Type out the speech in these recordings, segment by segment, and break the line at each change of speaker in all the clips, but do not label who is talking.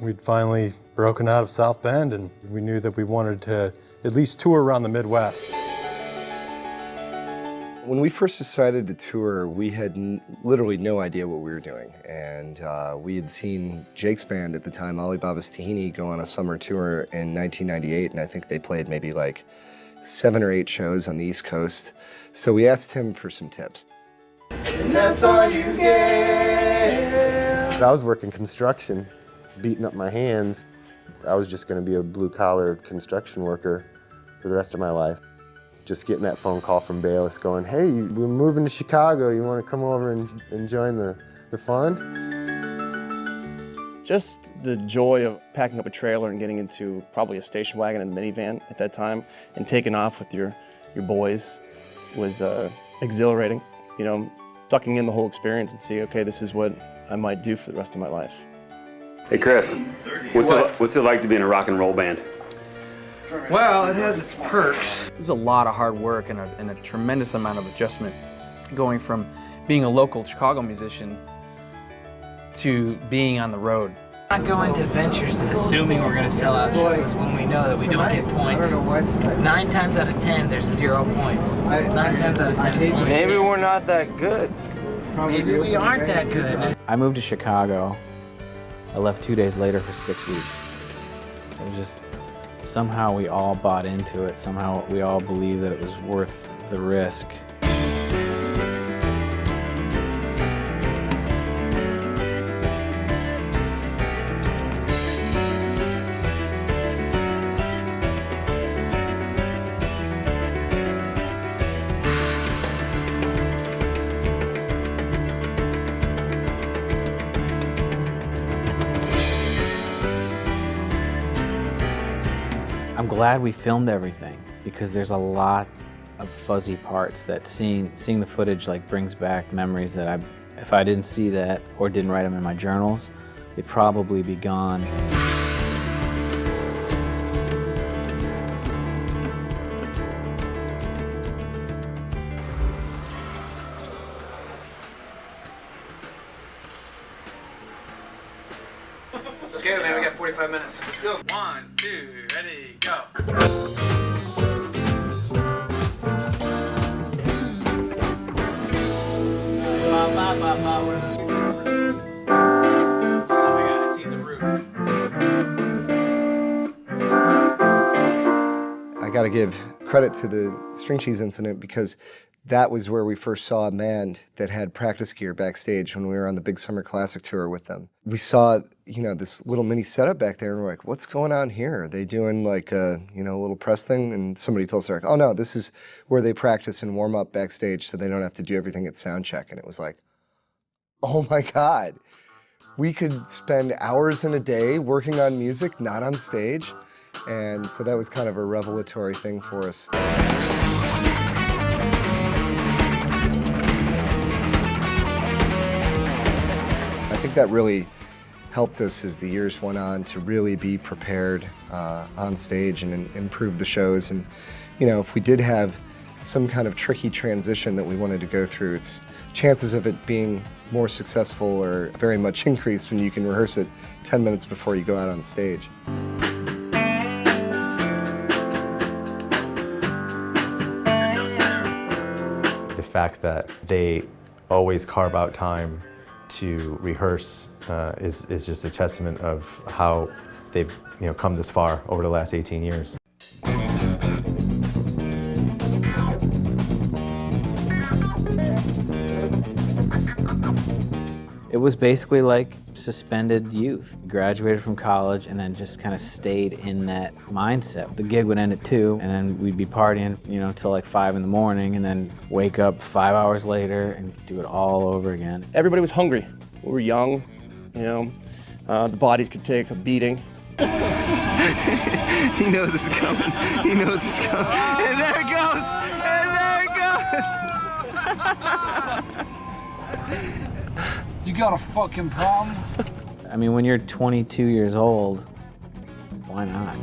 We'd finally broken out of South Bend, and we knew that we wanted to at least tour around the Midwest.
When we first decided to tour, we had literally no idea what we were doing. And we had seen Jake's band at the time, Alibaba's Tahini, go on a summer tour in 1998, and I think they played maybe like 7 or 8 shows on the East Coast. So we asked him for some tips. And that's all you get.
I was working construction, beating up my hands. I was just going to be a blue-collar construction worker for the rest of my life. Just getting that phone call from Bayless going, hey, we're moving to Chicago. You want to come over and join the fun?
Just the joy of packing up a trailer and getting into probably a station wagon and minivan at that time and taking off with your boys was exhilarating. You know, sucking in the whole experience and see, okay, this is what I might do for the rest of my life.
Hey Chris, what's it like to be in a rock and roll band?
Well, it has its perks. It was a lot of hard work and a tremendous amount of adjustment going from being a local Chicago musician to being on the road.
Not going to ventures assuming we're going to sell out shows when we know that we don't get points. 9 times out of 10, there's 0 points. 9 times out of 10, it's 1.
Maybe we're not that good.
Maybe we aren't that good.
I moved to Chicago. I left 2 days later for 6 weeks. It was just, somehow we all bought into it. Somehow we all believed that it was worth the risk. I'm glad we filmed everything because there's a lot of fuzzy parts that seeing the footage like brings back memories that if I didn't see that or didn't write them in my journals, they'd probably be gone.
Let's go, man. We got 45 minutes. Let's go. 1, 2, ready, go.
I got to give credit to the String Cheese incident because that was where we first saw a band that had practice gear backstage when we were on the Big Summer Classic tour with them. We saw, you know, this little mini setup back there, and we're like, what's going on here? Are they doing like a, you know, a little press thing? And somebody told us, like, oh no, this is where they practice and warm up backstage so they don't have to do everything at sound check. And it was like, oh my God, we could spend hours in a day working on music, not on stage. And so that was kind of a revelatory thing for us. I think that really helped us as the years went on to really be prepared on stage and improve the shows. And, you know, if we did have some kind of tricky transition that we wanted to go through, chances of it being more successful are very much increased when you can rehearse it 10 minutes before you go out on stage.
The fact that they always carve out time to rehearse is just a testament of how they've come this far over the last 18 years.
It was basically like suspended youth. Graduated from college and then just kind of stayed in that mindset. The gig would end at 2 and then we'd be partying, till like 5 in the morning and then wake up 5 hours later and do it all over again.
Everybody was hungry. We were young, the bodies could take a beating.
He knows it's coming. He knows it's coming. And there it goes! And there it goes! You got a fucking problem?
I mean, when you're 22 years old, why not?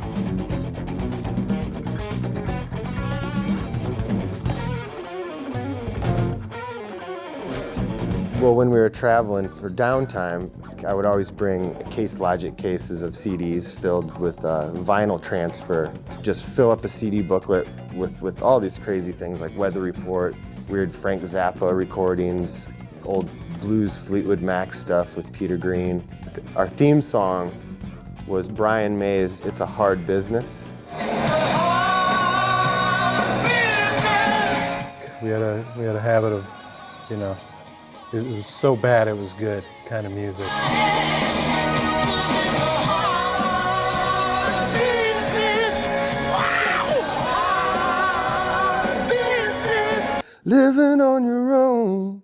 Well, when we were traveling for downtime, I would always bring Case Logic cases of CDs filled with vinyl transfer to just fill up a CD booklet with all these crazy things like Weather Report, weird Frank Zappa recordings, old blues Fleetwood Mac stuff with Peter Green. Our theme song was Brian May's It's a Hard Business.
We had a habit of, you know, it was so bad it was good kind of music.
Living on your own.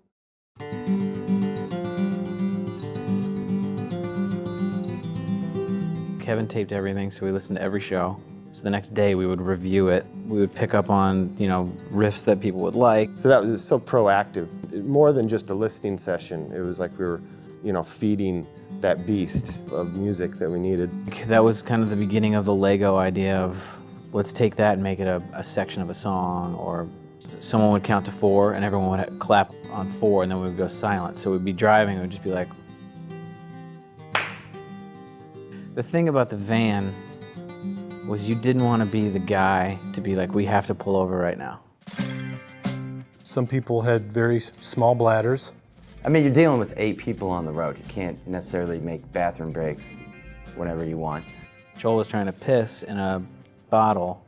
Kevin taped everything, so we listened to every show. So the next day we would review it. We would pick up on, you know, riffs that people would like.
So that was so proactive. More than just a listening session. It was like we were, you know, feeding that beast of music that we needed.
That was kind of the beginning of the Lego idea of, let's take that and make it a section of a song, or someone would count to 4 and everyone would clap on 4 and then we would go silent. So we'd be driving and it would just be like. The thing about the van was you didn't want to be the guy to be like, we have to pull over right now.
Some people had very small bladders.
I mean, you're dealing with 8 people on the road. You can't necessarily make bathroom breaks whenever you want.
Joel was trying to piss in a bottle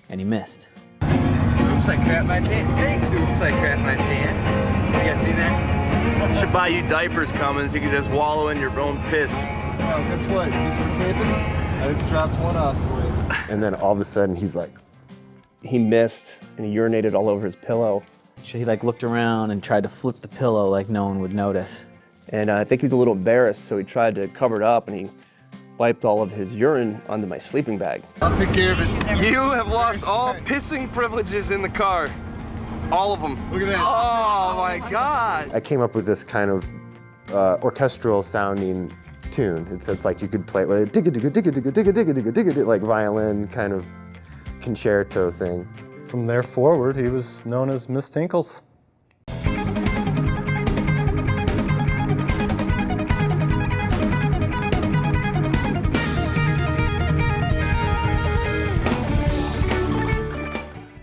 and he missed.
Oops, I crapped my pants. Thanks, oops, I crapped my pants. You guys see that?
Should buy you diapers, Cummins. You can just wallow in your own piss.
Well, guess what? Just for taping, I just dropped one off for you.
And then all of a sudden he's like,
He missed and he urinated all over his pillow.
So he like looked around and tried to flip the pillow like no one would notice.
And I think he was a little embarrassed, so he tried to cover it up and he wiped all of his urine onto my sleeping bag.
I'll take care of it.
You have lost all pissing privileges in the car. All of them.
Look at that.
Oh my God.
I came up with this kind of orchestral sounding tune. It's like you could play it with digga digga digga digga digga digga digga digga digga, like violin kind of concerto thing.
From there forward, he was known as Miss Tinkles.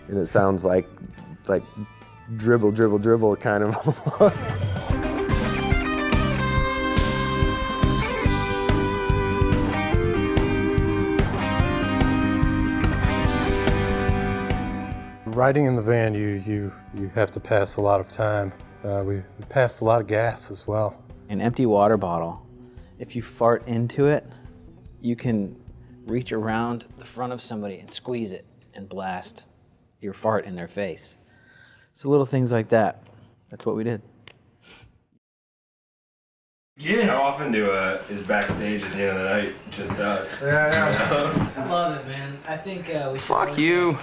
And it sounds like dribble, dribble, dribble kind of almost.
Riding in the van, you have to pass a lot of time. We passed a lot of gas as well.
An empty water bottle, if you fart into it, you can reach around the front of somebody and squeeze it and blast your fart in their face. So little things like that. That's what we did.
Yeah. How often is backstage at the end of the night just us?
Yeah.
I love it, man. I think we should.
Fuck you.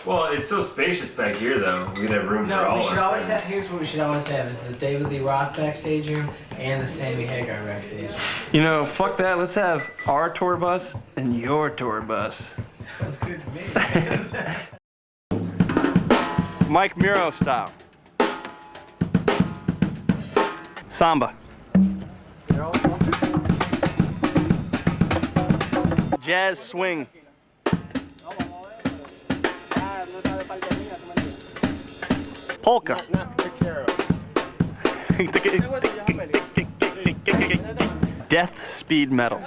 Well, it's so spacious back here, though. We could have room for all
No, we should
our
always have.
friends.
Here's what we should always have: is the David Lee Roth backstage room and the Sammy Hagar backstage room.
You know, fuck that. Let's have our tour bus and your tour bus.
Sounds good to me.
Mike Miro style. Samba. Jazz swing. Polka. Death speed metal.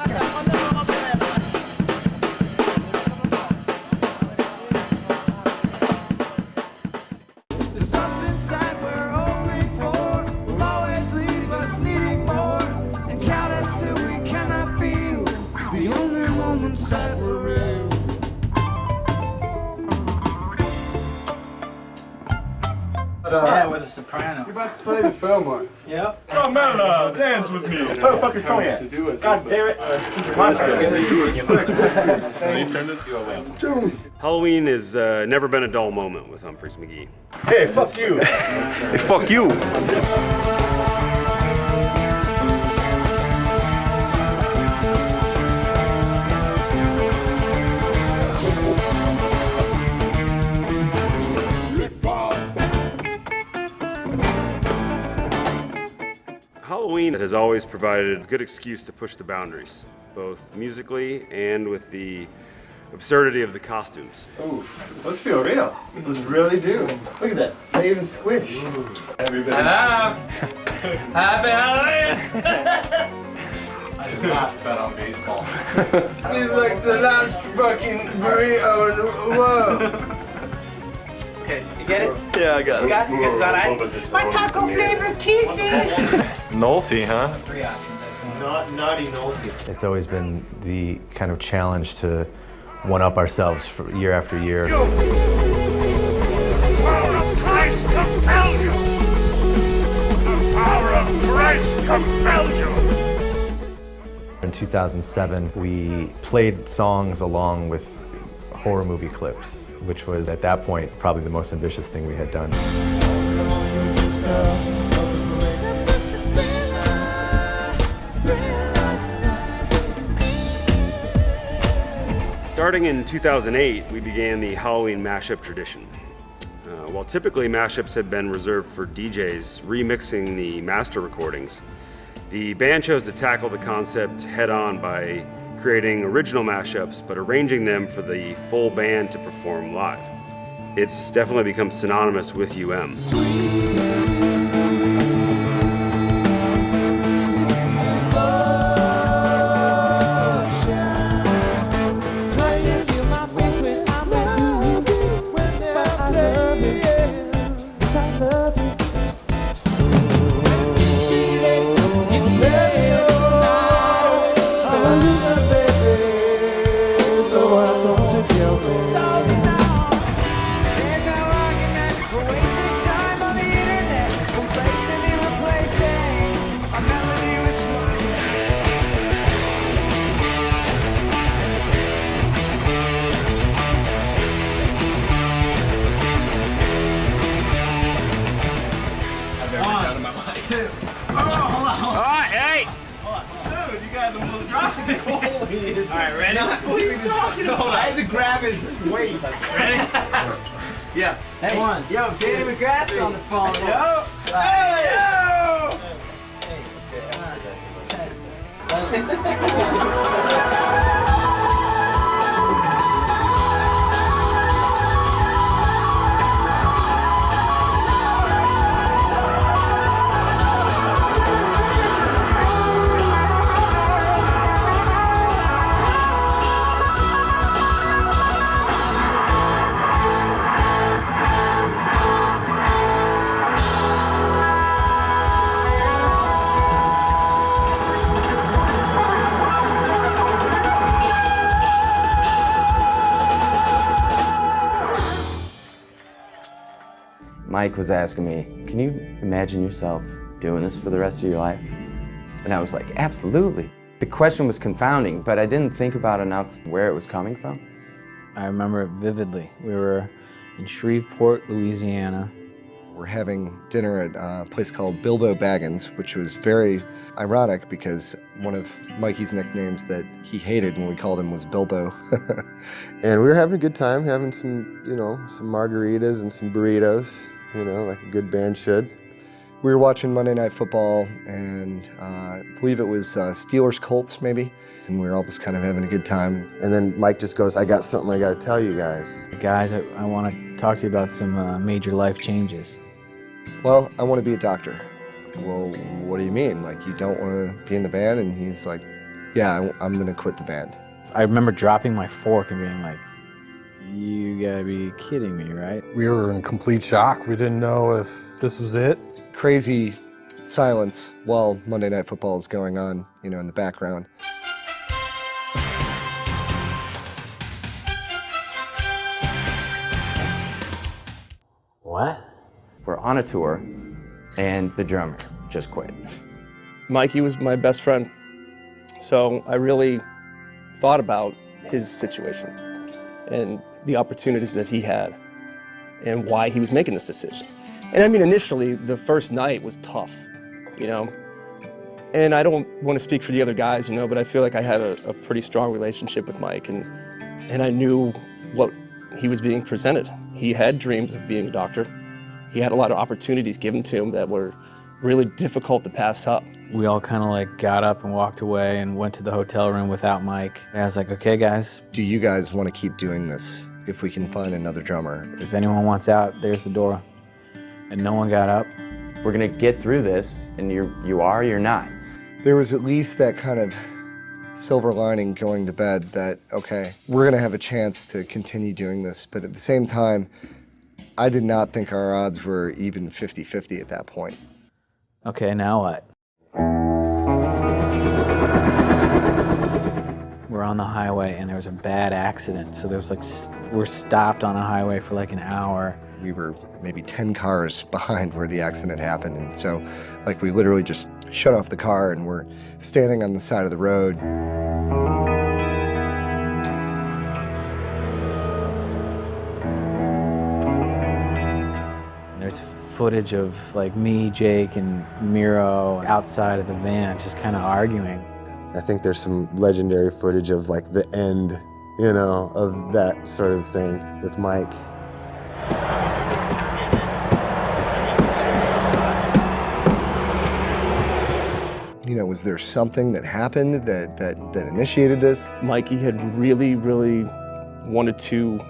Yeah, with a soprano.
You're about to play the Fillmore.
Yep.
Oh, man, dance with me. Oh, fuck your phone
To do it.
God damn it.
Halloween has never been a dull moment with Umphrey's McGee.
Hey, fuck you.
Hey, fuck you.
Halloween has always provided a good excuse to push the boundaries, both musically and with the absurdity of the costumes.
Ooh, those feel real. Those really do. Look at that. They even squish.
Everybody.
Hello. Happy Halloween.
I did not bet on baseball.
He's like the last fucking burrito in the world.
Okay, you get it?
Yeah, I got it.
Scott, is that all right? My taco flavored kisses.
Nolte, huh?
3 options.
Naughty Nolte.
It's always been the kind of challenge to one-up ourselves for year after year.
The power of Christ compels you! The power of Christ compels you!
In 2007, we played songs along with horror movie clips, which was, at that point, probably the most ambitious thing we had done.
Starting in 2008, we began the Halloween mashup tradition. While typically mashups had been reserved for DJs remixing the master recordings, the band chose to tackle the concept head-on by creating original mashups, but arranging them for the full band to perform live. It's definitely become synonymous with UM.
Alright, ready?
What are you talking about? I had to grab his waist.
Ready?
Yeah.
Hey, one. Yo, Danny McGrath's on the phone. Yo!
Hey,
yo!
Mike was asking me, can you imagine yourself doing this for the rest of your life? And I was like, absolutely. The question was confounding, but I didn't think about enough where it was coming from.
I remember it vividly. We were in Shreveport, Louisiana.
We're having dinner at a place called Bilbo Baggins, which was very ironic because one of Mikey's nicknames that he hated when we called him was Bilbo.
And we were having a good time, having some, some margaritas and some burritos, like a good band should.
We were watching Monday Night Football, and I believe it was Steelers-Colts, maybe, and we were all just kind of having a good time.
And then Mike just goes, I got something I got to tell you guys.
Guys, I want to talk to you about some major life changes.
Well, I want to be a doctor. Well, what do you mean? Like, you don't want to be in the band? And he's like, yeah, I'm going to quit the band.
I remember dropping my fork and being like, you gotta be kidding me, right?
We were in complete shock. We didn't know if this was it.
Crazy silence while Monday Night Football is going on, in the background.
What? We're on a tour, and the drummer just quit.
Mikey was my best friend, so I really thought about his situation and the opportunities that he had and why he was making this decision. And I mean, initially, the first night was tough, and I don't want to speak for the other guys, but I feel like I had a pretty strong relationship with Mike, and I knew what he was being presented. He had dreams of being a doctor. He had a lot of opportunities given to him that were really difficult to pass up.
We all kind of like got up and walked away and went to the hotel room without Mike. And I was like, okay, guys.
Do you guys want to keep doing this if we can find another drummer?
If anyone wants out, there's the door. And no one got up.
We're gonna get through this, and you're not.
There was at least that kind of silver lining going to bed that, okay, we're gonna have a chance to continue doing this. But at the same time, I did not think our odds were even 50-50 at that point.
Okay, now what? We're on the highway and there was a bad accident. So there's like, we're stopped on a highway for like an hour.
We were maybe 10 cars behind where the accident happened. And so like we literally just shut off the car and we're standing on the side of the road.
There's footage of like me, Jake, and Miro outside of the van just kind of arguing.
I think there's some legendary footage of like the end, you know, of that sort of thing with Mike.
You know, was there something that happened that initiated this?
Mikey had really wanted to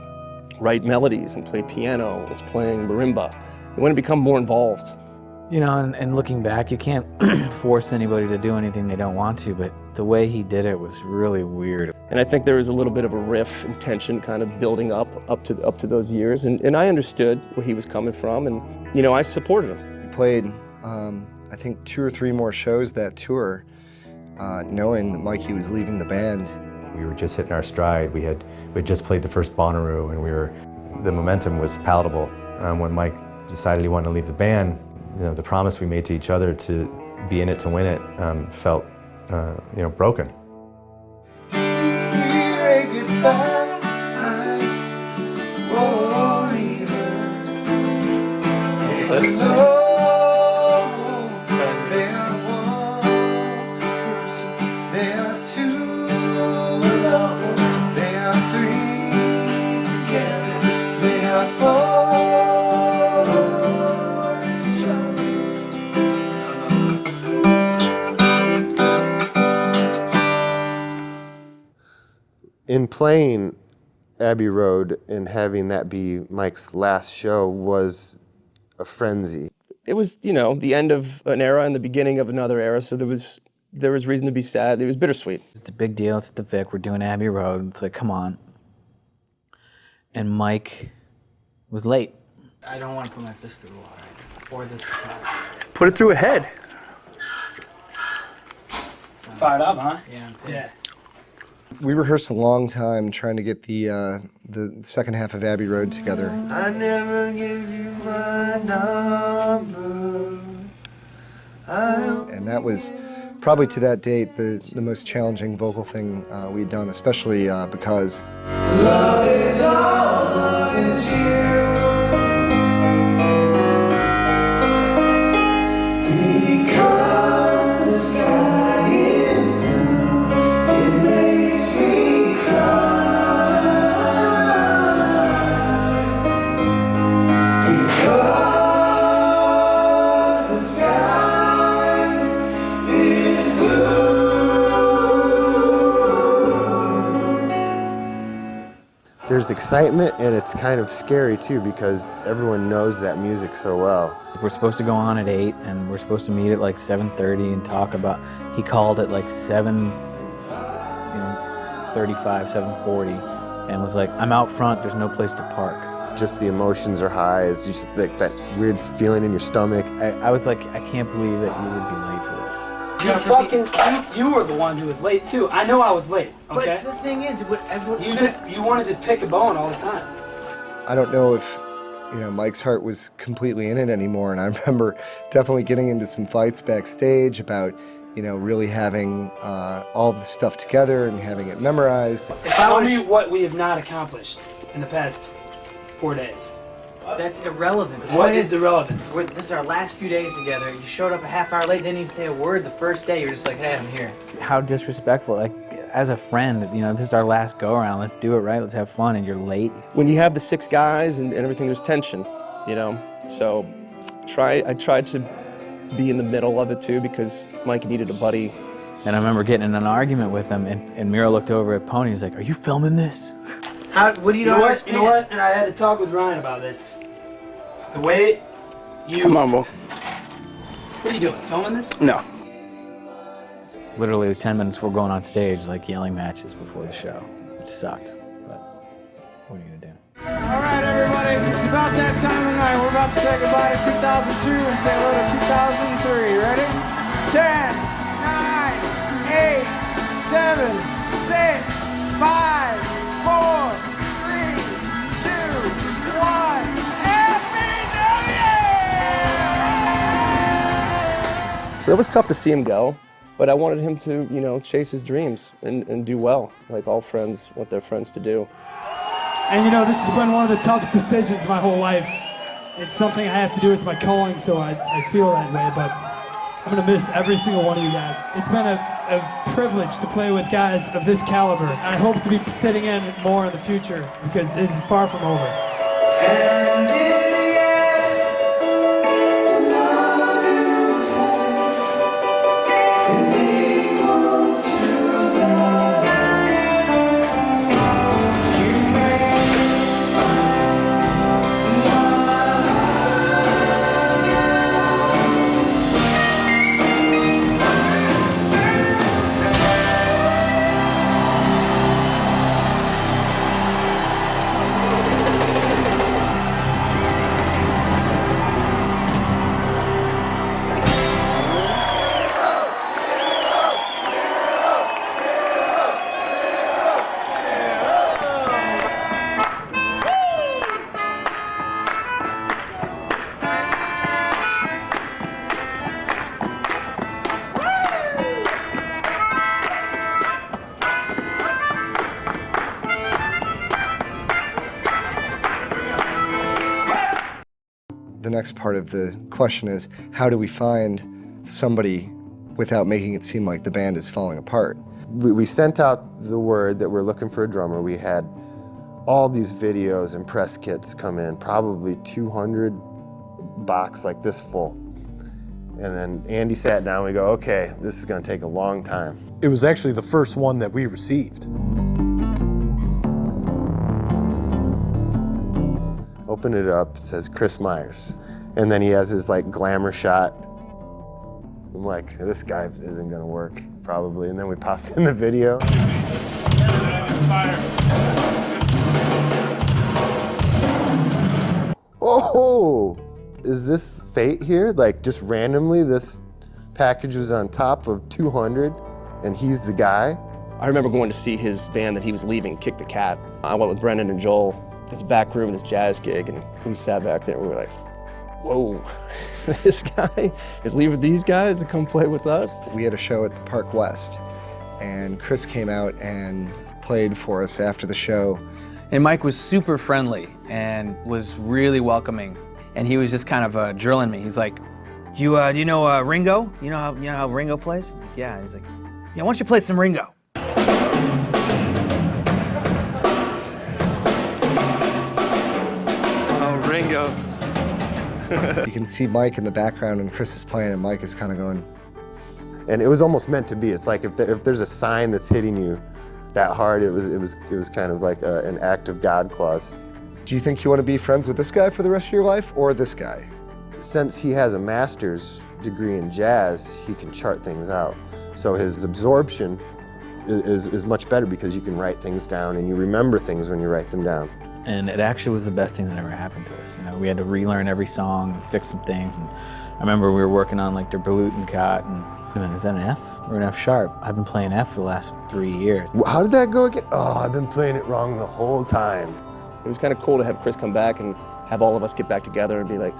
write melodies and play piano, was playing marimba. He wanted to become more involved.
You know, and looking back, you can't force anybody to do anything they don't want to, but the way he did it was really weird.
And I think there was a little bit of a riff and tension kind of building up to those years, and I understood where he was coming from, and you know, I supported him.
We played, I think 2 or 3 more shows that tour, knowing that Mikey was leaving the band.
We were just hitting our stride. We had just played the first Bonnaroo, and the momentum was palatable. When Mike decided he wanted to leave the band, you know, the promise we made to each other to be in it to win it felt, you know, broken.
In playing Abbey Road and having that be Mike's last show was a frenzy.
It was, you know, the end of an era and the beginning of another era, so there was reason to be sad. It was bittersweet.
It's a big deal. It's at the Vic. We're doing Abbey Road. It's like, come on. And Mike was late.
I don't want to put my fist through the water or this guitar.
Put it through a head.
Fired up, huh? Yeah.
We rehearsed a long time trying to get the second half of Abbey Road together.
I never give you my number.
And that was probably to that date the most challenging vocal thing we'd done, especially because
Love is all, love is you. Because the sky is blue, it makes me cry. Because the sky is blue.
There's excitement and it's kind of scary too because everyone knows that music so well.
We're supposed to go on at 8 and we're supposed to meet at like 7:30 and talk about, he called at like 7:35, 7:40 and was like, I'm out front, there's no place to park.
Just the emotions are high, it's just like that weird feeling in your stomach.
I was like, I can't believe that you would be late for this.
You were the one who was late too. I know I was late, okay?
But the thing is,
you want to just pick a bone all the time.
I don't know if, you know, Mike's heart was completely in it anymore, and I remember definitely getting into some fights backstage about, you know, really having all the stuff together and having it memorized.
Tell me what we have not accomplished in the past 4 days.
That's irrelevant.
What is the relevance?
This is our last few days together. You showed up a half hour late, didn't even say a word the first day. You're just like, hey, I'm here.
How disrespectful. Like, as a friend, you know, this is our last go-around. Let's do it right. Let's have fun, and you're late.
When you have the 6 guys and everything, there's tension, you know? So I tried to be in the middle of it too, because Mike needed a buddy.
And I remember getting in an argument with him, and Miro looked over at Pony. He's like, "Are you filming this?"
What do you know what? You know what? And I had to talk with Ryan about this. The way you...
Come on, Mo.
What are you doing, filming this?
No.
Literally 10 minutes before going on stage, like yelling matches before the show, which sucked. But what are you gonna do?
All right, everybody, it's about that time of night. We're about to say goodbye to 2002 and say hello to 2003. Ready? 10, 9, 8, 7, 6, 5, 4, 3, 2, 1. Happy New Year!
So it was tough to see him go, but I wanted him to, you know, chase his dreams and do well, like all friends want their friends to do.
And you know, this has been one of the toughest decisions my whole life. It's something I have to do, it's my calling, so I feel that way, but I'm gonna miss every single one of you guys. It's been a privilege to play with guys of this caliber. I hope to be sitting in more in the future, because it is far from over.
And in the end, the love you take is equal to the you make
The next part of the question is, how do we find somebody without making it seem like the band is falling apart?
We sent out the word that we're looking for a drummer. We had all these videos and press kits come in, probably 200 box like this full. And then Andy sat down, we go, okay, this is gonna take a long time.
It was actually the first one that we received.
Open it up, it says Chris Myers. And then he has his like glamour shot. I'm like, this guy isn't gonna work, probably. And then we popped in the video. Oh, is this fate here? Like just randomly, this package was on top of 200 and he's the guy?
I remember going to see his band that he was leaving, Kick the Cat. I went with Brendan and Joel. His back room, this jazz gig, and we sat back there and we were like, whoa, this guy is leaving these guys to come play with us?
We had a show at the Park West, and Chris came out and played for us after the show.
And Mike was super friendly and was really welcoming. And he was just kind of drilling me. He's like, do you know Ringo? You know how Ringo plays? I'm like, yeah. He's like, yeah, why don't you play some Ringo?
Ringo.
You can see Mike in the background and Chris is playing and Mike is kind of going.
And it was almost meant to be. It's like if there's a sign that's hitting you that hard, it was kind of like an act of God clause.
Do you think you want to be friends with this guy for the rest of your life or this guy?
Since he has a master's degree in jazz, he can chart things out. So his absorption is much better because you can write things down and you remember things when you write them down.
And it actually was the best thing that ever happened to us. You know, we had to relearn every song and fix some things. And I remember we were working on like Der Blutenkat and, man, is that an F or an F sharp? I've been playing F for the last 3 years.
How did that go again? Oh, I've been playing it wrong the whole time.
It was kind of cool to have Chris come back and have all of us get back together and be like,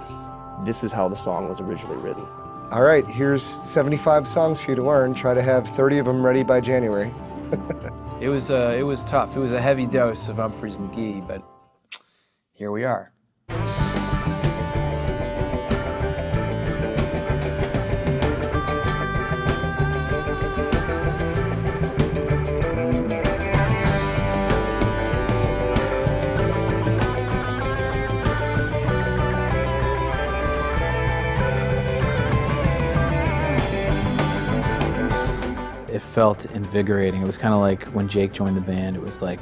this is how the song was originally written.
All right, here's 75 songs for you to learn. Try to have 30 of them ready by January.
It was tough. It was a heavy dose of Umphrey's McGee, but here we are.
it felt invigorating. It was kind of like when Jake joined the band, it was like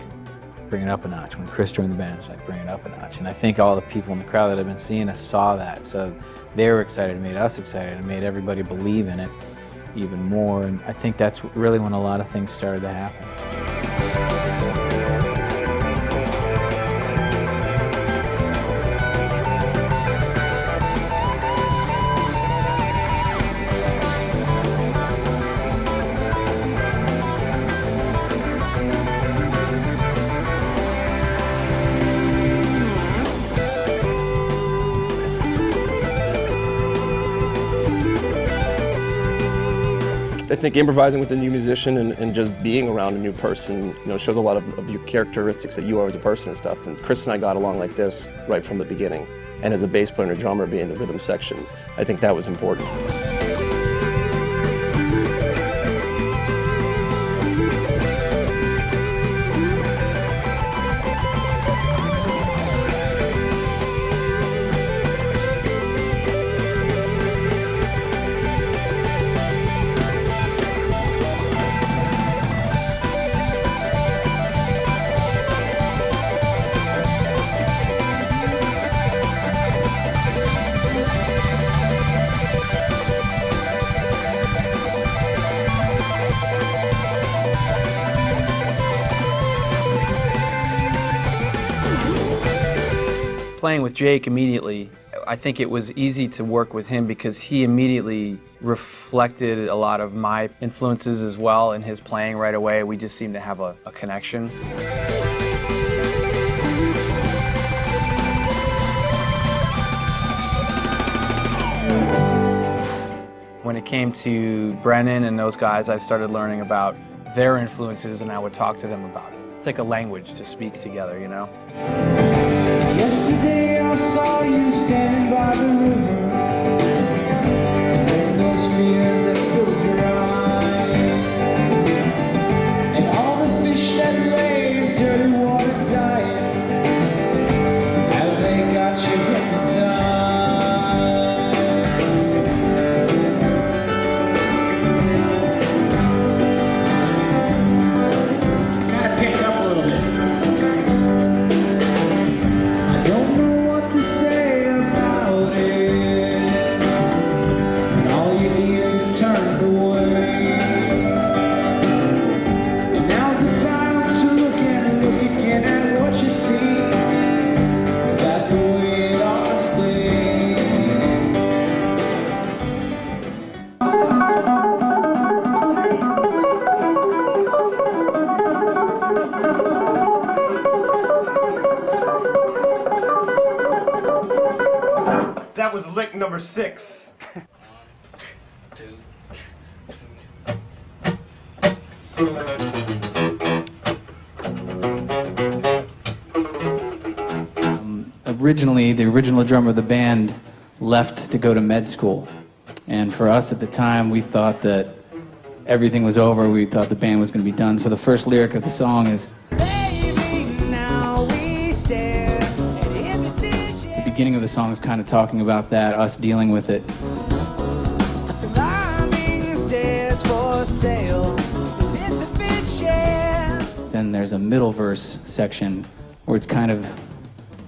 bring it up a notch. When Chris joined the band, it's like bring it up a notch. And I think all the people in the crowd that have been seeing us saw that. So they were excited, it made us excited, it made everybody believe in it even more. And I think that's really when a lot of things started to happen.
I think improvising with a new musician and just being around a new person, shows a lot of your characteristics that you are as a person and stuff. And Chris and I got along like this right from the beginning. And as a bass player and a drummer being the rhythm section, I think that was important.
Playing with Jake immediately, I think it was easy to work with him because he immediately reflected a lot of my influences as well in his playing right away. We just seemed to have a connection. When it came to Brennan and those guys, I started learning about their influences and I would talk to them about it. It's like a language to speak together,
Yesterday I saw you standing by the river, and those fears that filled your eyes, and all the fish that lay in dirty water dying, how they got you hypnotized. It's kind of picked up a little bit.
That was lick number 6.
Originally, the original drummer of the band left to go to med school. And for us at the time, we thought that everything was over. We thought the band was going to be done. So the first lyric of the song is, the beginning of the song is kind of talking about that, us dealing with it. Then there's a middle verse section where it's kind of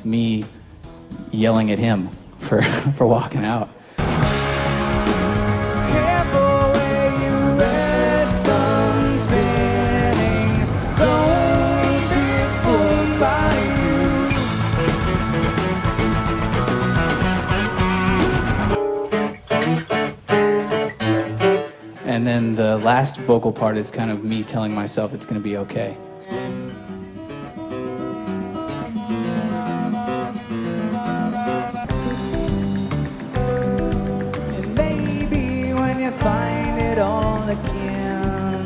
me yelling at him for walking out. And then the last vocal part is kind of me telling myself it's going to be okay.
And maybe when you find it all again,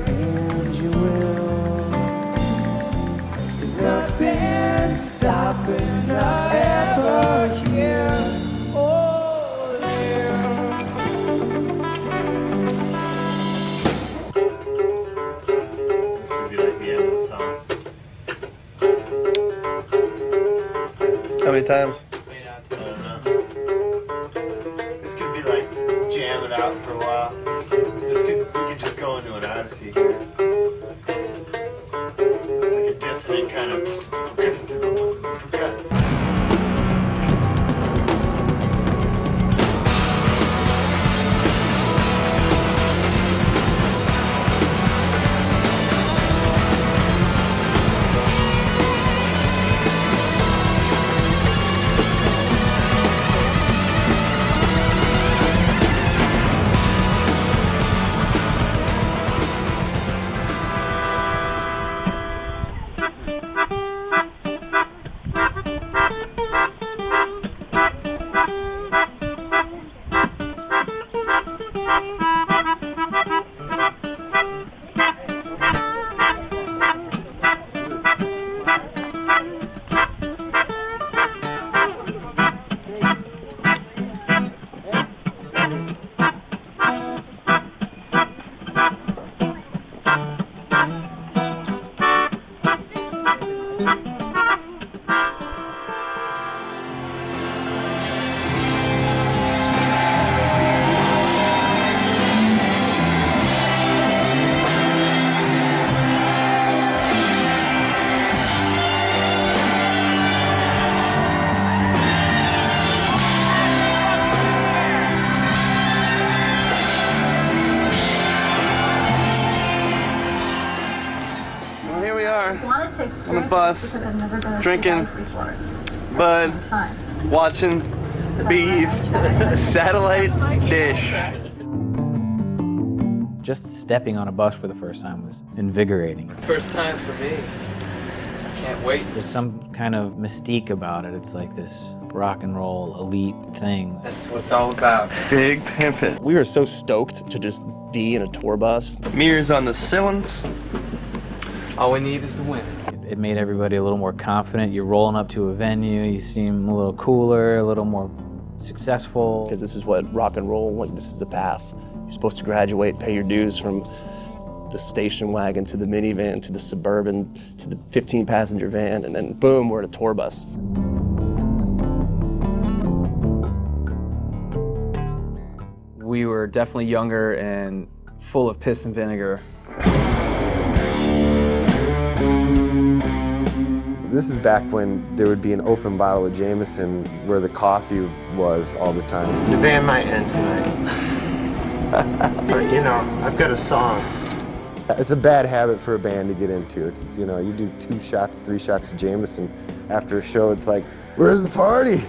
and you will, there's nothing stopping us ever here. Oh, there.
How many times?
This could be like jamming out for a while. We could just go go into an odyssey here. Like a dissonant kind of.
On the bus, drinking bud, watching beef, satellite dish.
Just stepping on a bus for the first time was invigorating.
First time for me. Can't wait.
There's some kind of mystique about it. It's like this rock and roll elite thing.
That's what it's all about.
Big pimpin'. We were so stoked to just be in a tour bus. Mirrors on the ceilings.
All we need is the wind.
It made everybody a little more confident. You're rolling up to a venue, you seem a little cooler, a little more successful.
Because this is what rock and roll, like this is the path. You're supposed to graduate, pay your dues from the station wagon to the minivan to the Suburban to the 15-passenger van, and then boom, we're in a tour bus.
We were definitely younger and full of piss and vinegar.
This is back when there would be an open bottle of Jameson where the coffee was all the time.
The band might end tonight. But you know, I've got a song.
It's a bad habit for a band to get into. It's you know, you do 2 shots, 3 shots of Jameson after a show, it's like, where's the party?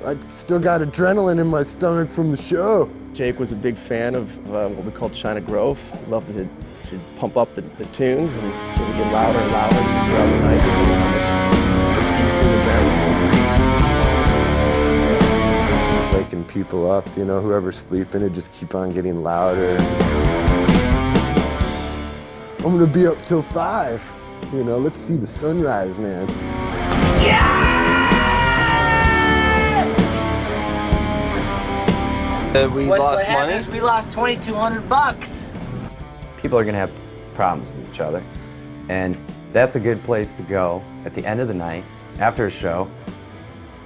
I still got adrenaline in my stomach from the show.
Jake was a big fan of what we called China Grove. He loved to pump up the tunes, and it would get louder and louder throughout the night.
Waking people up, you know, whoever's sleeping, it just keep on getting louder. I'm gonna be up till 5. You know, let's see the sunrise, man.
We lost money.
We lost $2,200.
People are gonna have problems with each other, and that's a good place to go at the end of the night, after a show,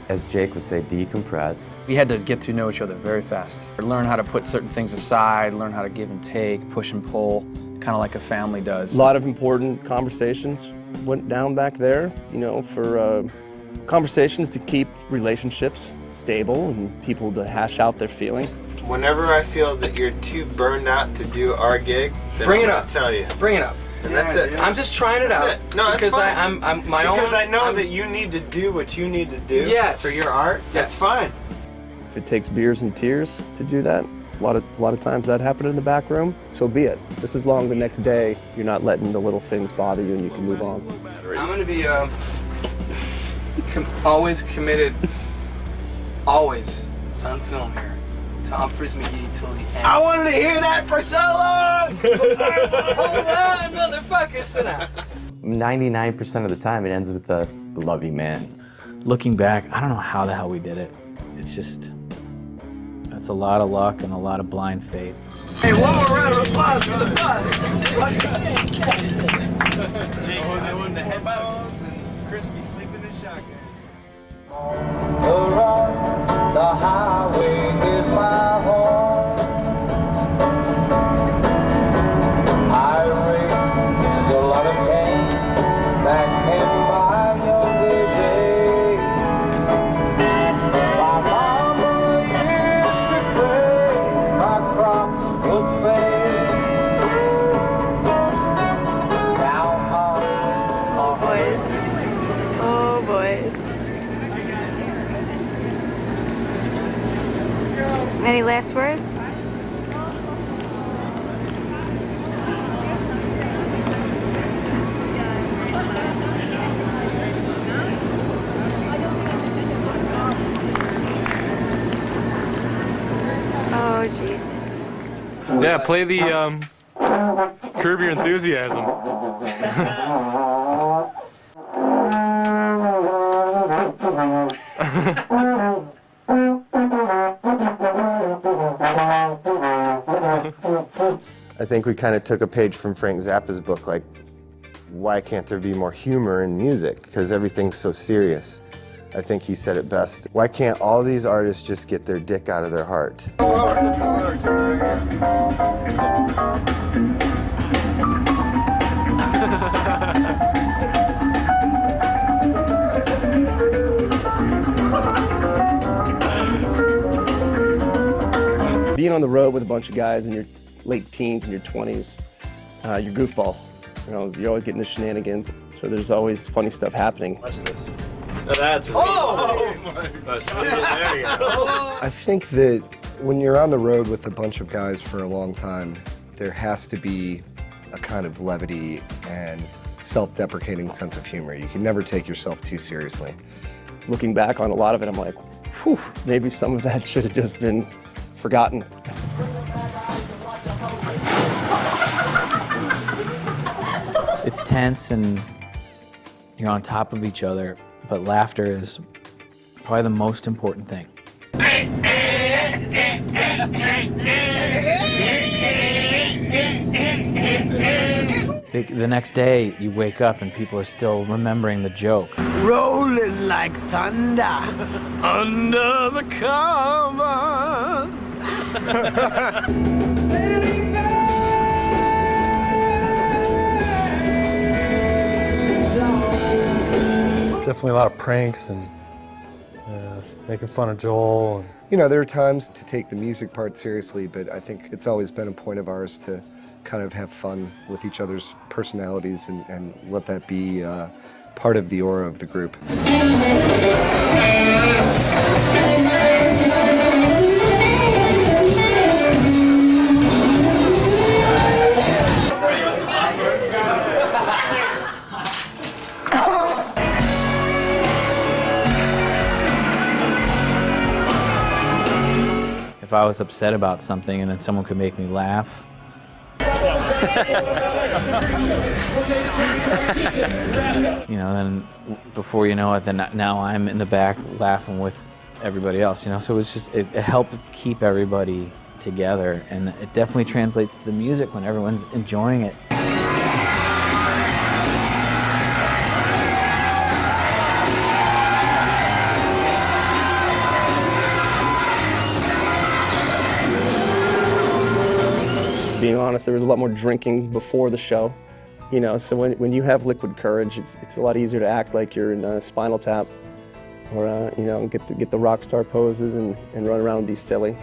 as Jake would say, decompress.
We had to get to know each other very fast. Learn how to put certain things aside, learn how to give and take, push and pull, kind of like a family does.
A lot of important conversations went down back there, you know, for conversations to keep relationships stable and people to hash out their feelings.
Whenever I feel that you're too burned out to do our gig, then
Bring
I'm
it
gonna
up.
tell you.
Bring it up.
And that's it.
I'm just trying it out.
That's it. No, that's
because
fine.
I'm my own.
Because I know that you need to do what you need to do
Yes.
for your art. That's fine.
If it takes beers and tears to do that, a lot of times that happened in the back room, so be it. Just as long the next day you're not letting the little things bother you and you can move on.
I'm gonna be always committed, always. It's on film here. To Umphrey's McGee till the end.
I wanted to hear that for so long!
Hold on, motherfucker, sit down.
99% of the time, it ends with a love you, man.
Looking back, I don't know how the hell we did it. It's just, that's a lot of luck and a lot of blind faith.
Hey, one more round of applause for the bus! Jake, I want the headphones and Crispy sleeping in his shotgun.
The highway is my home.
last words? Oh, jeez.
Yeah, play the Curb Your Enthusiasm.
I think we kind of took a page from Frank Zappa's book, like, why can't there be more humor in music? Because everything's so serious. I think he said it best. Why can't all these artists just get their dick out of their heart?
Being on the road with a bunch of guys in your late teens and your 20s, you're goofballs. You know, you're always getting the shenanigans, so there's always funny stuff happening.
Watch this. Now that's really there you go.
I think that when you're on the road with a bunch of guys for a long time, there has to be a kind of levity and self-deprecating sense of humor. You can never take yourself too seriously.
Looking back on a lot of it, I'm like, whew, maybe some of that should have just been forgotten.
It's tense and you're on top of each other, but laughter is probably the most important thing. The next day, you wake up and people are still remembering the joke.
Rolling like thunder under the covers.
Definitely a lot of pranks and making fun of Joel. And
You know, there are times to take the music part seriously, but I think it's always been a point of ours to kind of have fun with each other's personalities and let that be part of the aura of the group.
If I was upset about something and then someone could make me laugh, you know, then before you know it, then now I'm in the back laughing with everybody else, you know, so it's just, it helped keep everybody together, and it definitely translates to the music when everyone's enjoying it.
Being honest, there was a lot more drinking before the show, you know, so when you have liquid courage, it's a lot easier to act like you're in Spinal Tap, or, you know, get the rock star poses and run around and be silly.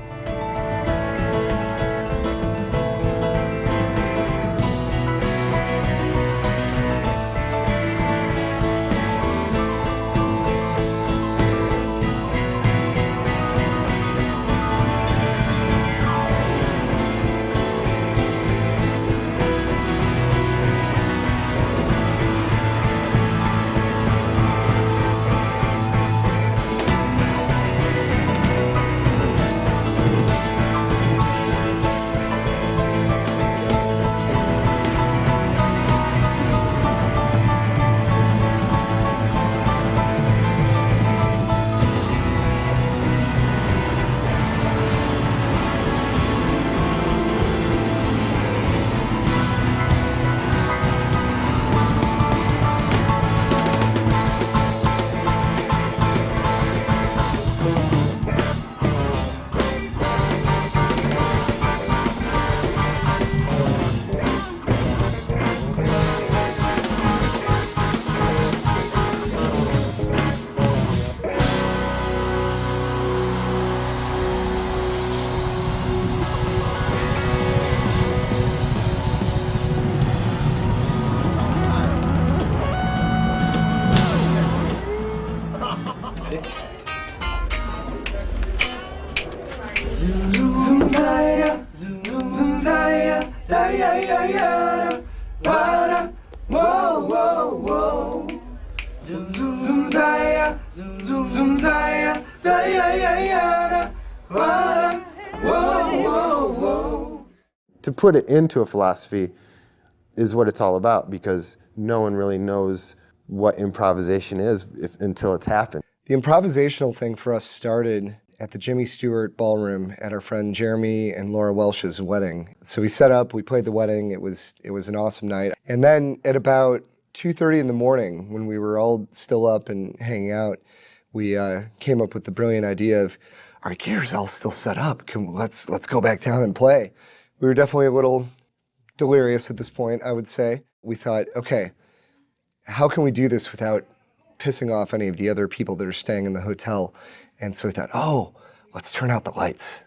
Zaya, wada, whoa, whoa, whoa. Zoom, zaya, zoom, zaya, zaya, wada, whoa, whoa, whoa.
To put it into a philosophy is what it's all about, because no one really knows what improvisation is until it's happened.
The improvisational thing for us started at the Jimmy Stewart Ballroom at our friend Jeremy and Laura Welsh's wedding. So we set up, we played the wedding, it was an awesome night. And then at about 2:30 in the morning, when we were all still up and hanging out, we came up with the brilliant idea of, our gear's all still set up, let's go back down and play. We were definitely a little delirious at this point, I would say. We thought, okay, how can we do this without pissing off any of the other people that are staying in the hotel? And so we thought, oh, let's turn out the lights.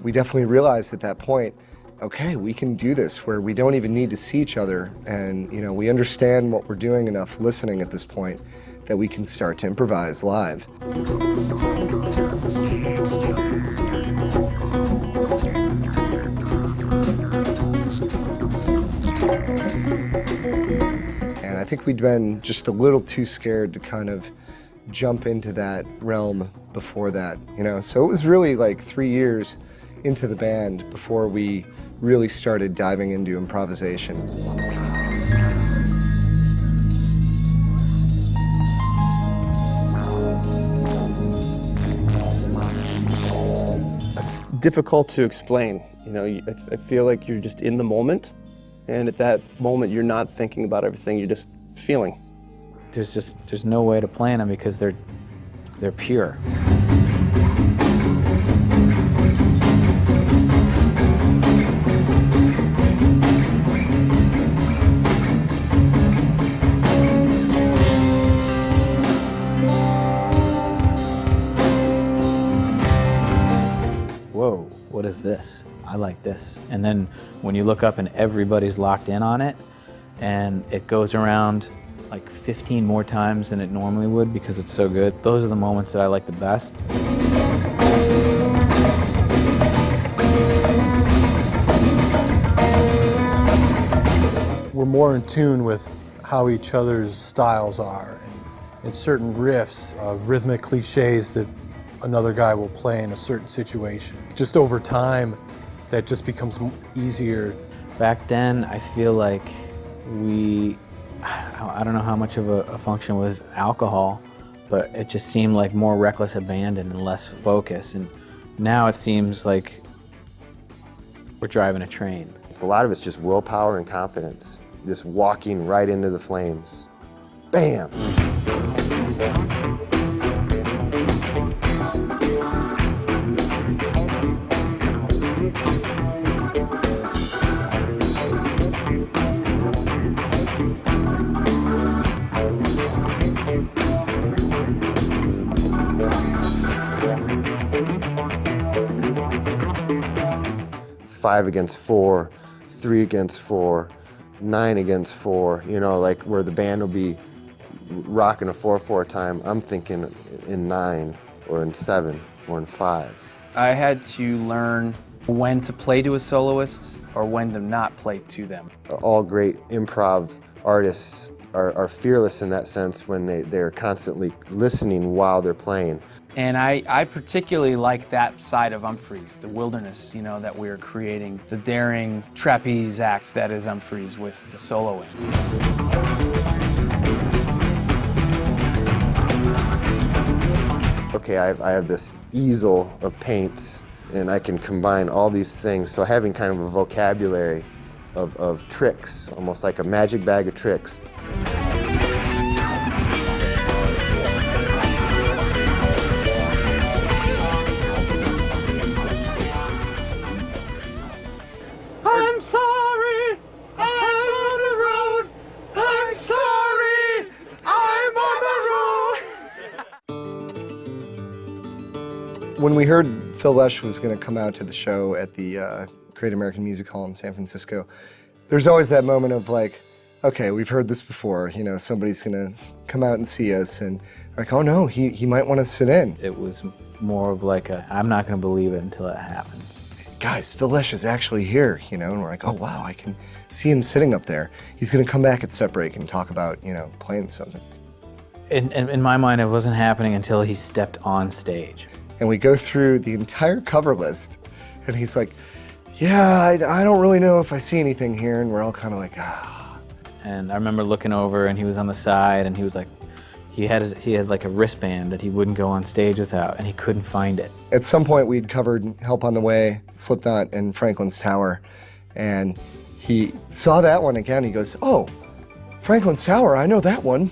We definitely realized at that point, okay, we can do this where we don't even need to see each other, and we understand what we're doing enough listening at this point that we can start to improvise live. And I think we'd been just a little too scared to kind of jump into that realm before that, So it was really like 3 years into the band before we really started diving into improvisation.
It's difficult to explain. I feel like you're just in the moment, and at that moment you're not thinking about everything, you're just feeling.
There's no way to plan them because they're pure. Whoa, what is this? I like this. And then when you look up and everybody's locked in on it, and it goes around like 15 more times than it normally would because it's so good, those are the moments that I like the best.
We're more in tune with how each other's styles are, and certain riffs, rhythmic cliches that another guy will play in a certain situation. Just over time, that just becomes easier.
Back then, I feel like I don't know how much of a function was alcohol, but it just seemed like more reckless abandon and less focus. And now it seems like we're driving a train.
A lot of it's just willpower and confidence, just walking right into the flames. Bam! Five against four, 3 against 4, 9 against 4, like where the band will be rocking a 4/4 time, I'm thinking in 9 or in 7 or in 5.
I had to learn when to play to a soloist or when to not play to them.
All great improv artists are fearless in that sense when they're constantly listening while they're playing.
And I particularly like that side of Umphrey's, the wilderness, that we're creating, the daring trapeze act that is Umphrey's with the soloing.
Okay, I have this easel of paints, and I can combine all these things. So having kind of a vocabulary of tricks, almost like a magic bag of tricks.
I'm sorry, I'm on the road. I'm sorry, I'm on the road.
When we heard Phil Lesh was going to come out to the show at the Great American Music Hall in San Francisco, there's always that moment of like, okay, we've heard this before, you know, somebody's going to come out and see us, and like, oh no, he might want to sit in.
It was more of like I'm not going to believe it until it happens.
Guys, Phil Lesh is actually here, you know, and we're like, oh wow, I can see him sitting up there. He's going to come back at set break and talk about, you know, playing something.
In my mind, it wasn't happening until he stepped on stage.
And we go through the entire cover list, and he's like, yeah, I don't really know if I see anything here, and we're all kind of like, ah.
And I remember looking over, and he was on the side, and he was like, he had like a wristband that he wouldn't go on stage without, and he couldn't find it.
At some point, we'd covered Help on the Way, Slipknot, and Franklin's Tower, and he saw that one again. He goes, oh, Franklin's Tower, I know that one.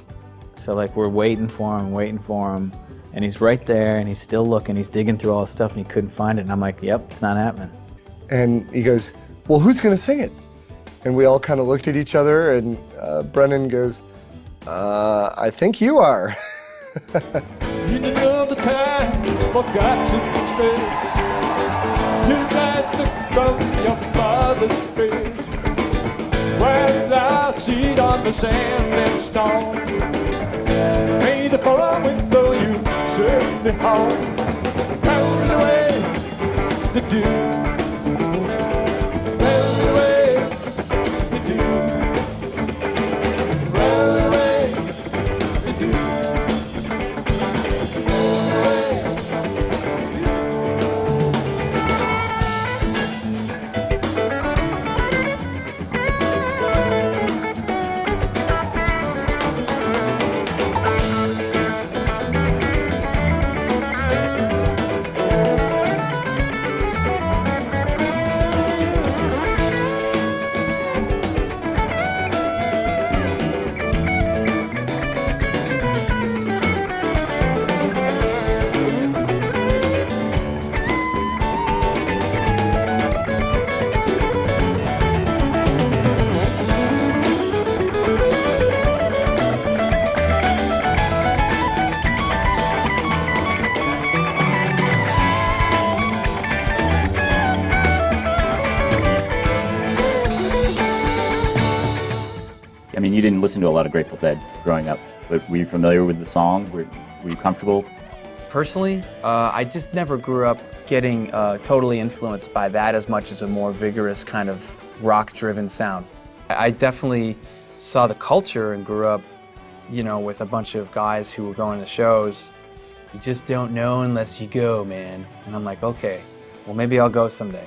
So like we're waiting for him, and he's right there, and he's still looking, he's digging through all his stuff, and he couldn't find it, and I'm like, yep, it's not happening.
And he goes, well, who's gonna sing it? And we all kind of looked at each other, and Brennan goes, I think you are.
You know the time forgot to spend. You got the from your father's bed. Where I'll cheat on the sand and stone. May the forum window you certainly home. Roll away the dew.
I mean, you didn't listen to a lot of Grateful Dead growing up, but were you familiar with the song? Were you comfortable?
Personally, I just never grew up getting totally influenced by that as much as a more vigorous kind of rock-driven sound. I definitely saw the culture and grew up, you know, with a bunch of guys who were going to shows. You just don't know unless you go, man. And I'm like, okay, well, maybe I'll go someday.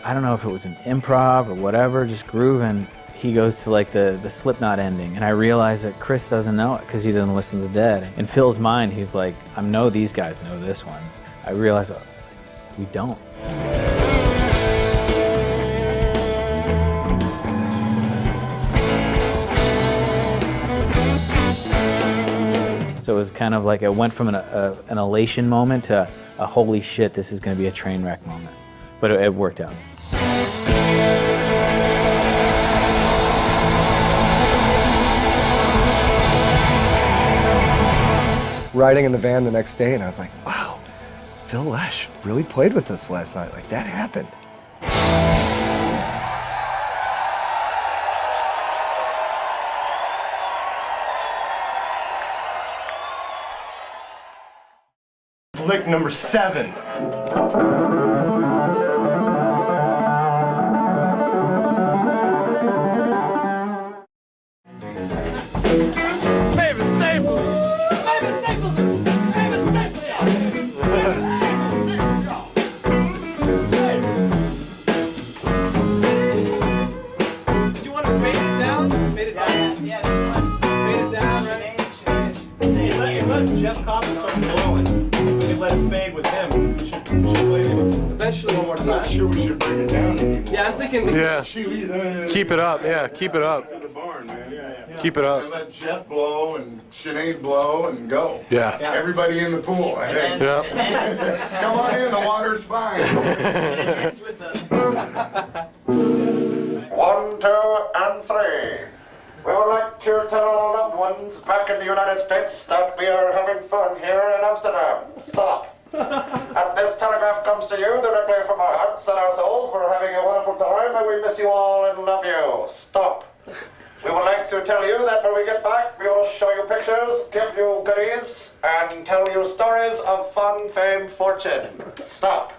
I don't know if it was an improv or whatever, just grooving. He goes to like the Slipknot ending, and I realize that Chris doesn't know it because he didn't listen to the Dead. In Phil's mind, he's like, I know these guys know this one. I realize, oh, we don't. So it was kind of like it went from an elation moment to a holy shit, this is going to be a train wreck moment. But it worked out.
Riding in the van the next day, and I was like, wow, Phil Lesh really played with us last night. Like, that happened.
Lick number 7.
Eventually, one more time. I'm not sure we should bring it down anymore. Yeah, I'm thinking.
Yeah. Keep it up. Yeah, keep it up.
To the barn, man. Yeah.
Keep it up.
Let Jeff blow and Sinead blow and go.
Yeah.
Everybody in the pool. I think.
Yeah.
Come on in. The water's fine.
1, 2, and 3.
We would like to tell our loved ones back in the United States that we are having fun here in Amsterdam. Stop. And this telegraph comes to you directly from our hearts and our souls. We're having a wonderful time and we miss you all and love you. Stop. We would like to tell you that when we get back, we will show you pictures, give you goodies, and tell you stories of fun, fame, fortune. Stop.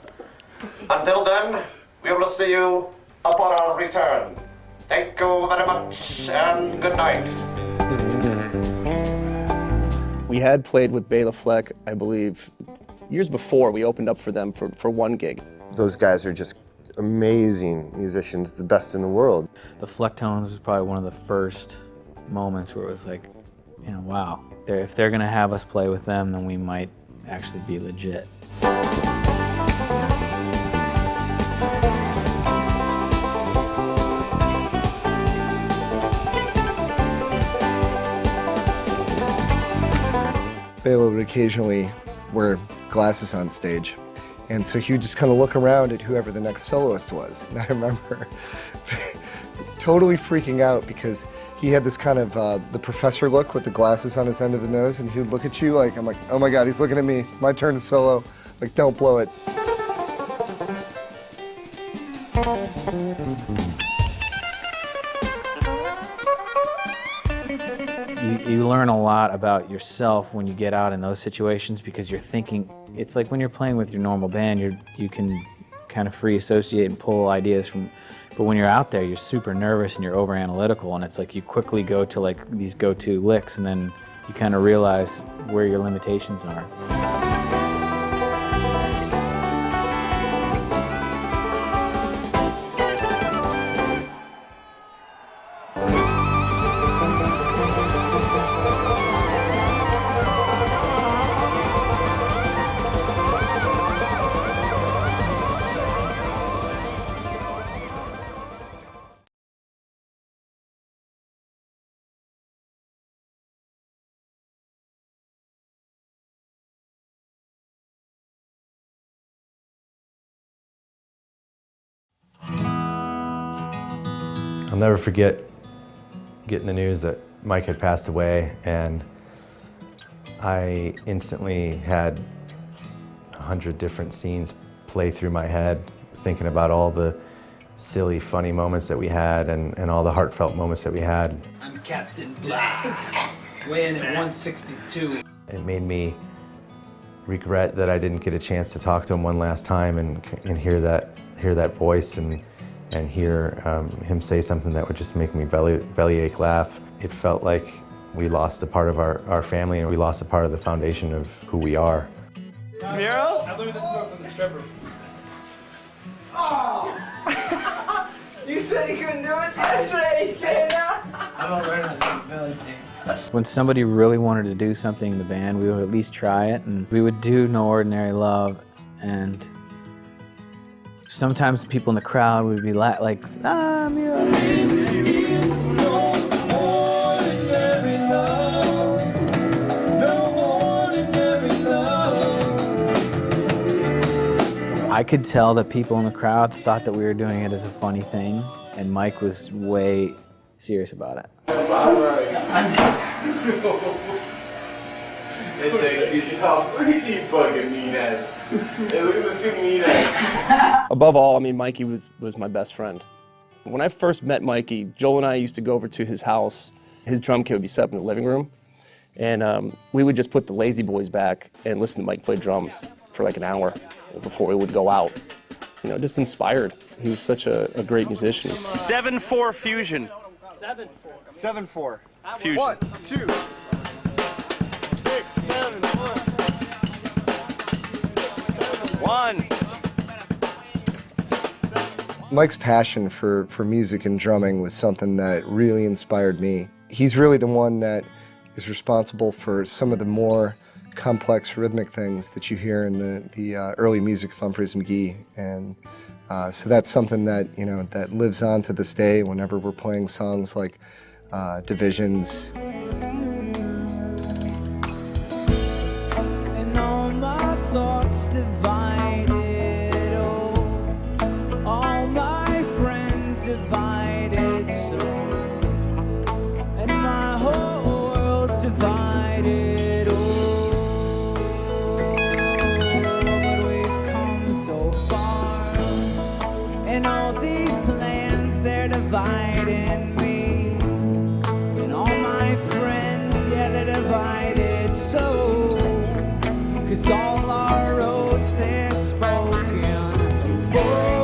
Until then, we will see you upon our return. Thank you very much, and good night.
We had played with Bela Fleck, I believe, years before. We opened up for them for one gig.
Those guys are just amazing musicians, the best in the world.
The Flecktones was probably one of the first moments where it was like, you know, wow, if they're gonna have us play with them, then we might actually be legit.
Bela would occasionally wear glasses on stage. And so he would just kind of look around at whoever the next soloist was. And I remember totally freaking out because he had this kind of the professor look with the glasses on his end of the nose, and he would look at you like, I'm like, oh my God, he's looking at me. My turn to solo. Like, don't blow it.
You learn a lot about yourself when you get out in those situations because you're thinking, it's like when you're playing with your normal band, you can kind of free associate and pull ideas from, but when you're out there, you're super nervous and you're over analytical, and it's like you quickly go to like these go-to licks, and then you kind of realize where your limitations are.
I'll never forget getting the news that Mike had passed away, and I instantly had 100 different scenes play through my head, thinking about all the silly, funny moments that we had and all the heartfelt moments that we had.
I'm Captain Black, weighing at 162.
It made me regret that I didn't get a chance to talk to him one last time and hear that voice and hear him say something that would just make me bellyache laugh. It felt like we lost a part of our family, and we lost a part of the foundation of who we are.
Miro? I learned this move from the stripper.
Oh! You said he couldn't do it yesterday, you can now? I don't learn how to do belly thing.
When somebody really wanted to do something in the band, we would at least try it, and we would do No Ordinary Love, and sometimes people in the crowd would be like, ah, Miro. I could tell that people in the crowd thought that we were doing it as a funny thing, and Mike was way serious about it.
It's like, look at these fucking meatheads. Hey, look at the two meatheads.
Above all, I mean, Mikey was my best friend. When I first met Mikey, Joel and I used to go over to his house. His drum kit would be set up in the living room, and we would just put the Lazy Boys back and listen to Mike play drums for like an hour before we would go out. You know, just inspired. He was such a great musician.
7/4 fusion.
7/4.
7/4.
Fusion.
1, 2, 6, 7,
1.
Mike's passion for music and drumming was something that really inspired me. He's really the one that is responsible for some of the more complex rhythmic things that you hear in the early music of Umphrey and McGee, and so that's something that, you know, that lives on to this day whenever we're playing songs like Divisions.
And all my thoughts divided, oh, all my friends divided, so 'cause all our roads they're spoken for.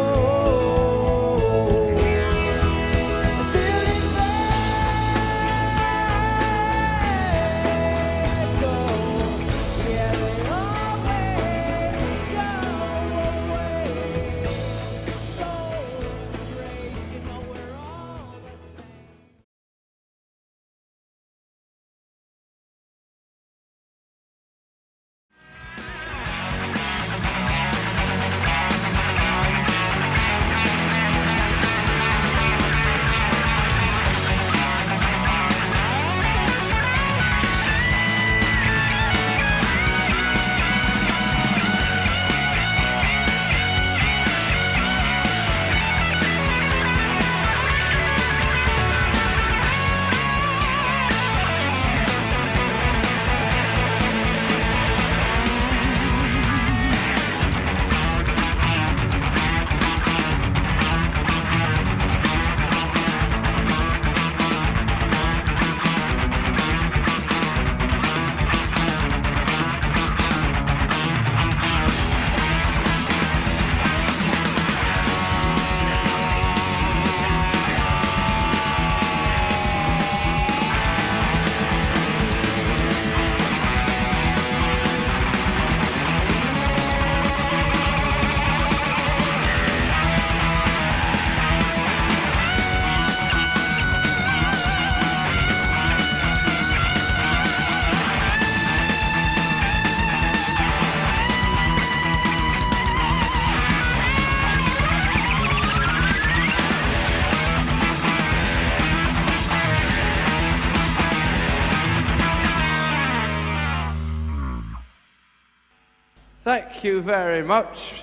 Thank you very much.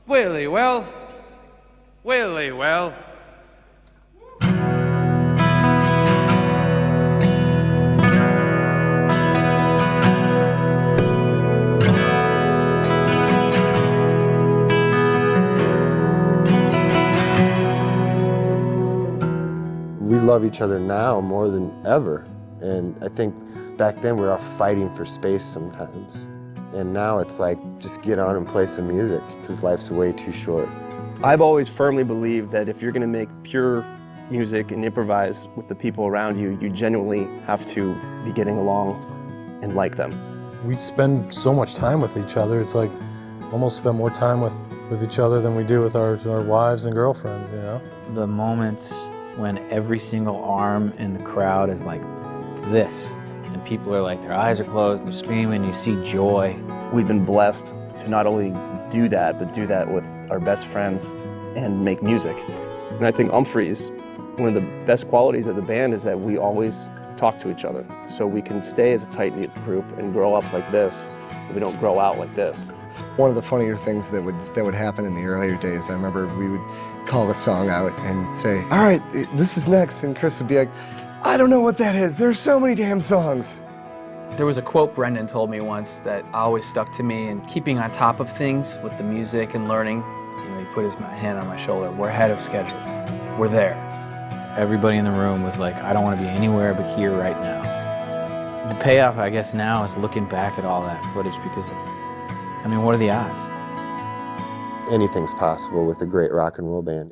Really well. Really well.
We love each other now more than ever. And I think back then we were all fighting for space sometimes. And now it's like, just get on and play some music, because life's way too short.
I've always firmly believed that if you're going to make pure music and improvise with the people around you, you genuinely have to be getting along and like them.
We spend so much time with each other. It's like almost spend more time with each other than we do with our wives and girlfriends, you know?
The moments when every single arm in the crowd is like this, and people are like, their eyes are closed and they're screaming, you see joy.
We've been blessed to not only do that, but do that with our best friends and make music. And I think Umphrey's, one of the best qualities as a band is that we always talk to each other. So we can stay as a tight-knit group and grow up like this, but we don't grow out like this.
One of the funnier things that would happen in the earlier days, I remember we would call a song out and say, all right, this is next, and Chris would be like, I don't know what that is. There's so many damn songs.
There was a quote Brendan told me once that always stuck to me, and keeping on top of things with the music and learning, you know, he put his hand on my shoulder. We're ahead of schedule. We're there.
Everybody in the room was like, I don't want to be anywhere but here right now. The payoff, I guess, now is looking back at all that footage because, I mean, what are the odds?
Anything's possible with a great rock and roll band.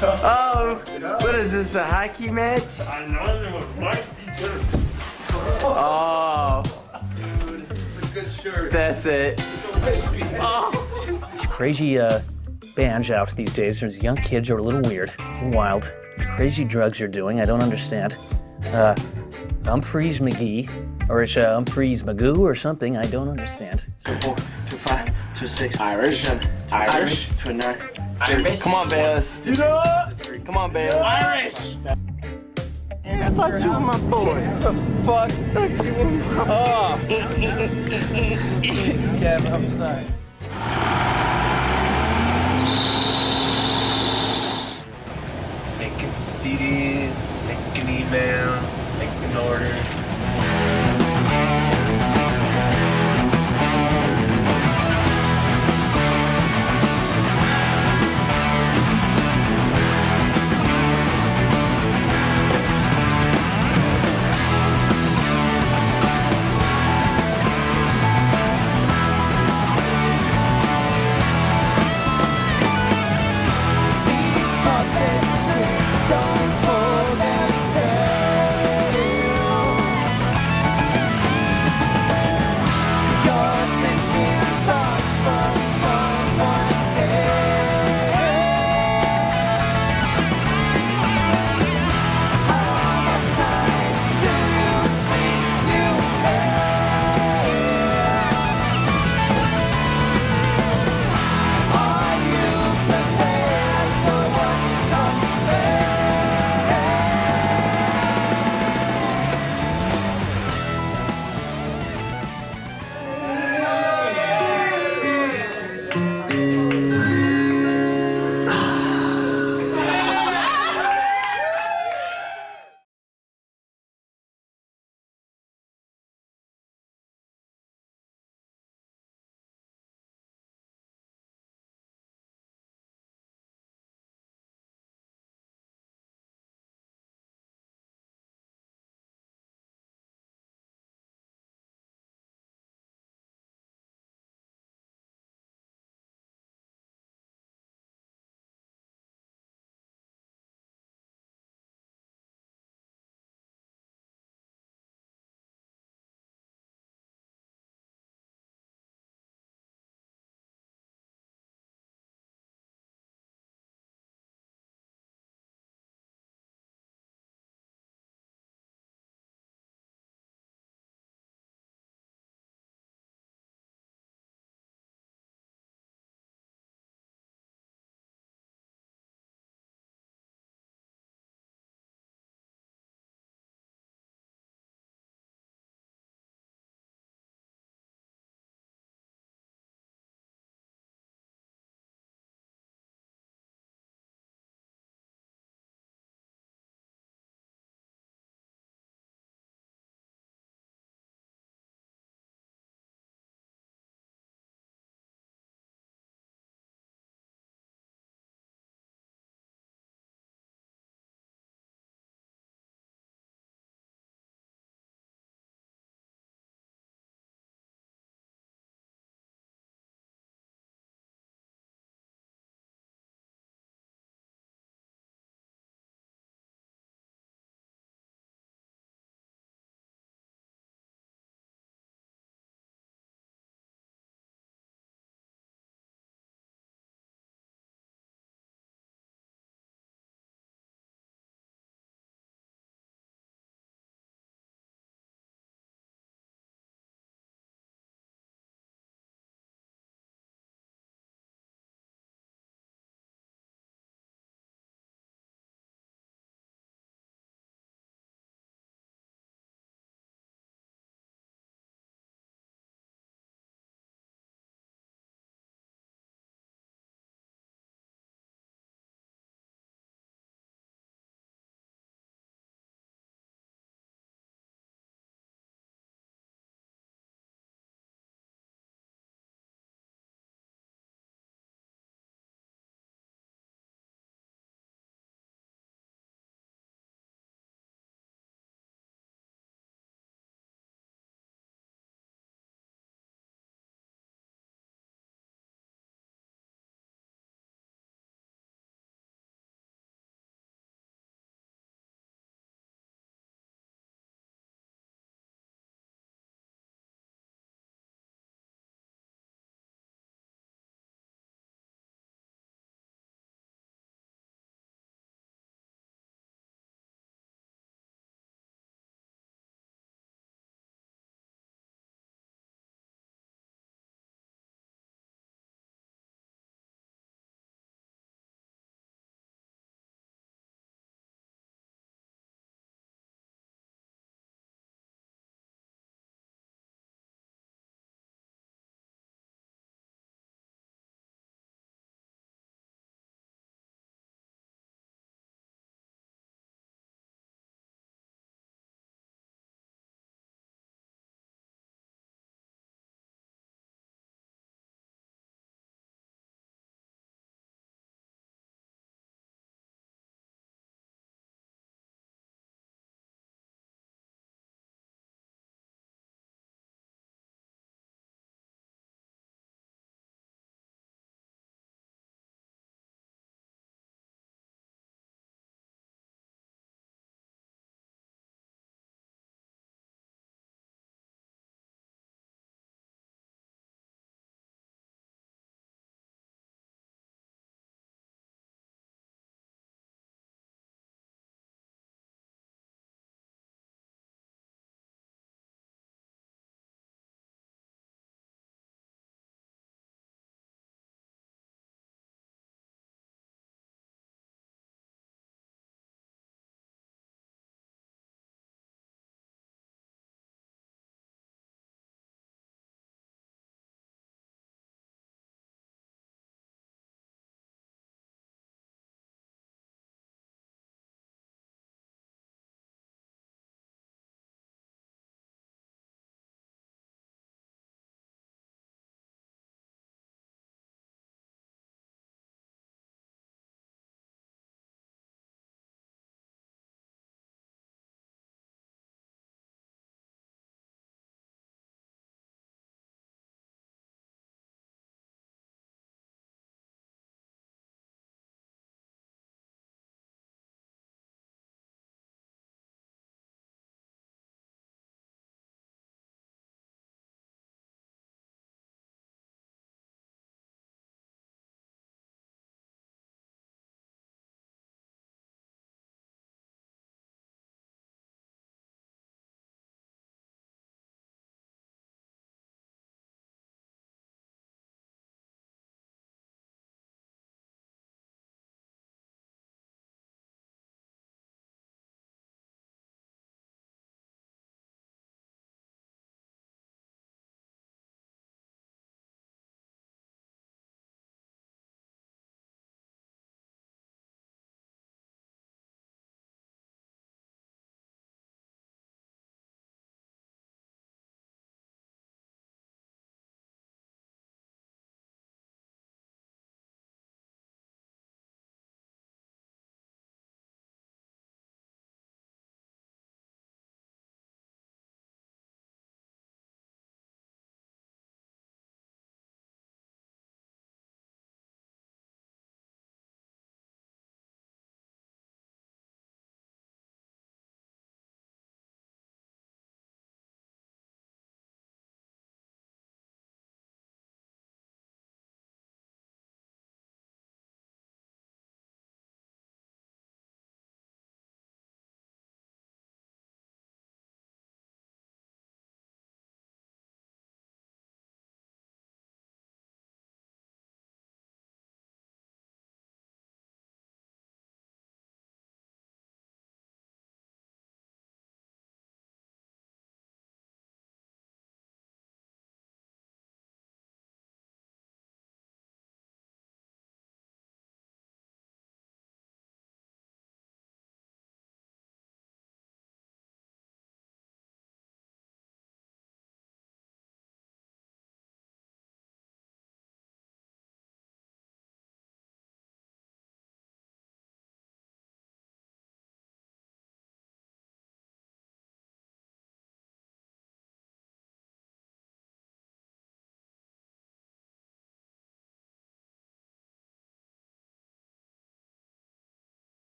Oh, what is this, a hockey match?
I know it might be good.
Oh.
Good shirt.
That's it. Oh.
There's crazy bands out these days. There's young kids who are a little weird, a little wild. There's crazy drugs you're doing. I don't understand. Umphrey's McGee, or it's Umphrey's Magoo or something. I don't understand.
4, 2, 5, 2, 6.
Irish.
Irish. 2, 9.
Irish. Come on, Bayless.
You know what?
Come on, Bayless.
Irish. I thought you were my boy. What the fuck? I thought you were my boy. Oh. Kevin, I'm sorry.